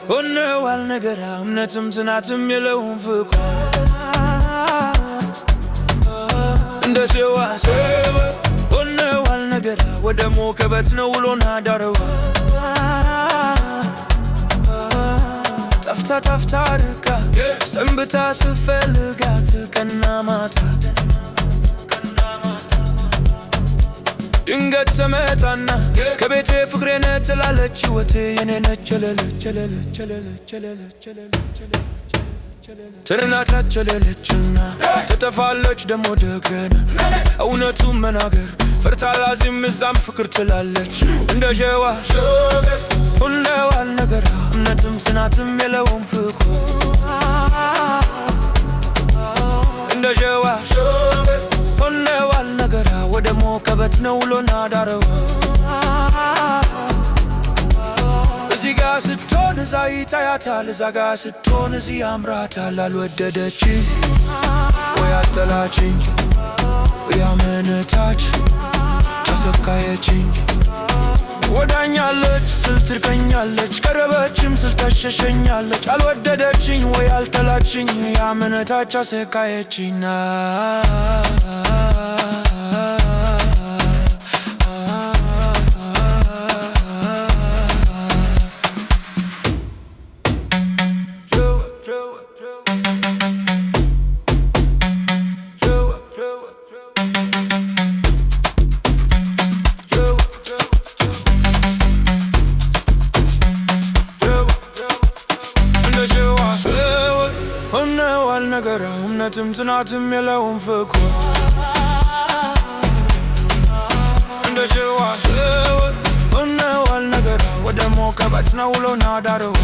ሆነዋል ነገር እምነትም ጽናትም የለውም ፍቅር እንደ ሸዋ ሆነዋል ነገር ወደ ሞከበት ነው ውሎና ዳረዋ ጠፍታ ርቃ ሰንብታ ስፈልጋት ቀና ማታ ድንገት ተመጣና ከቤቴ ፍቅሬን ትላለች ሕይወቴ የኔ ነች ትርናቻቸለለችና ትጠፋለች ደሞ ደግና እውነቱን መናገር ፈርታ ላዚም እዛም ፍቅር ትላለች እንደ ሸዋ ሆነዋል ነገር እምነትም ጽናትም የለውም ፍቅር እንደ ሸዋ ሆነዋል ነገር ወደ ሞከበት ነው ውሎና ዳረዋ እዚህ ጋ ስትሆን እዛ ይታያታል እዛ ጋ ስትሆን እዚህ ያምራታል አልወደደች ወይ አልጠላችኝ ያመነታች ተሰቃየችኝ ወዳኛለች ስል ትርቀኛለች ቀረበችም ስል ተሸሸኛለች አልወደደችኝ ወይ አልጠላችኝ ያመነታች አሰቃየችኝ ሆነዋል ነገር እምነትም ጽናትም የለውም ፍቅር እንደ ሸዋ ሆነዋል ነገር ወደ ሞከበት ነው ውሎና ዳረዋ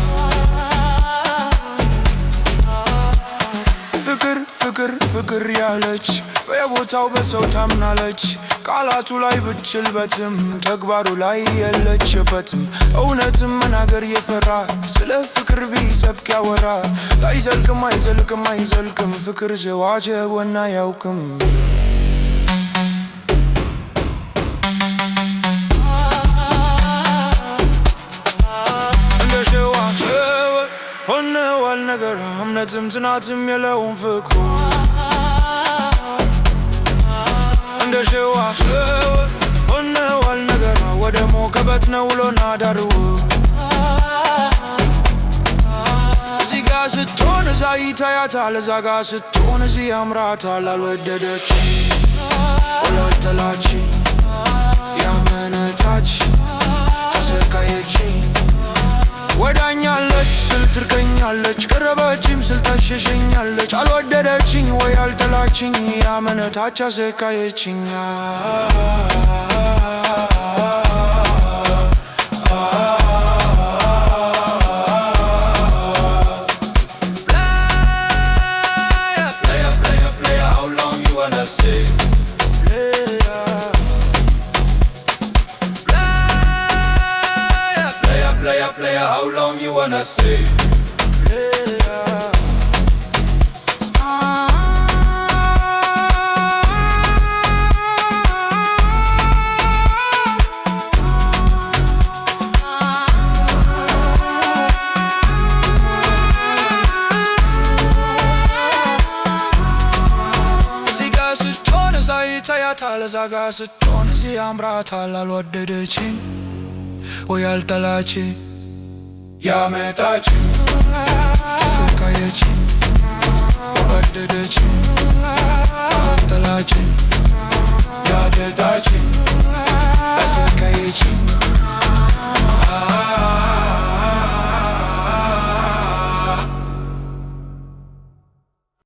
ፍቅር ያለች በየቦታው በሰው ታምናለች ቃላቱ ላይ ብችልበትም ተግባሩ ላይ የለችበትም እውነትም መናገር የፈራ ስለ ፍቅር ቢሰብክ ያወራ አይዘልቅም ፍቅር ጀዋጀወና ያውቅም እንደ ሸዋ ሆነዋል ነገር እምነትም ጽናትም የለውም ፍቅር እንደ ሸዋ ሆነዋል ነገር ወደ ሞከበት ነው ውሎና ዳረዋ እዚህ ጋ ስትሆን እዛ ይታያታል እዛ ጋ ስትሆን እዚህ ያምራታል አልወደደች ወይ አልጠላች ያመነታች ተሰቃየችኝ ወዳኛለች ስል ትርቀኛለች ቀረበችም ስል ተሸሸኛለች አልወደደችኝ ወይ አልጠላችኝ ያመነታች አሰቃየችኝ Player, how long you wanna stay? ይታያታል እዛ ጋ ስትሆን እዚህ ያምራታል አልወደደችኝ ወይ አልጠላችኝ ያመጣችኝ ተሰቃየችኝ ወደደችኝ አልጠላችኝ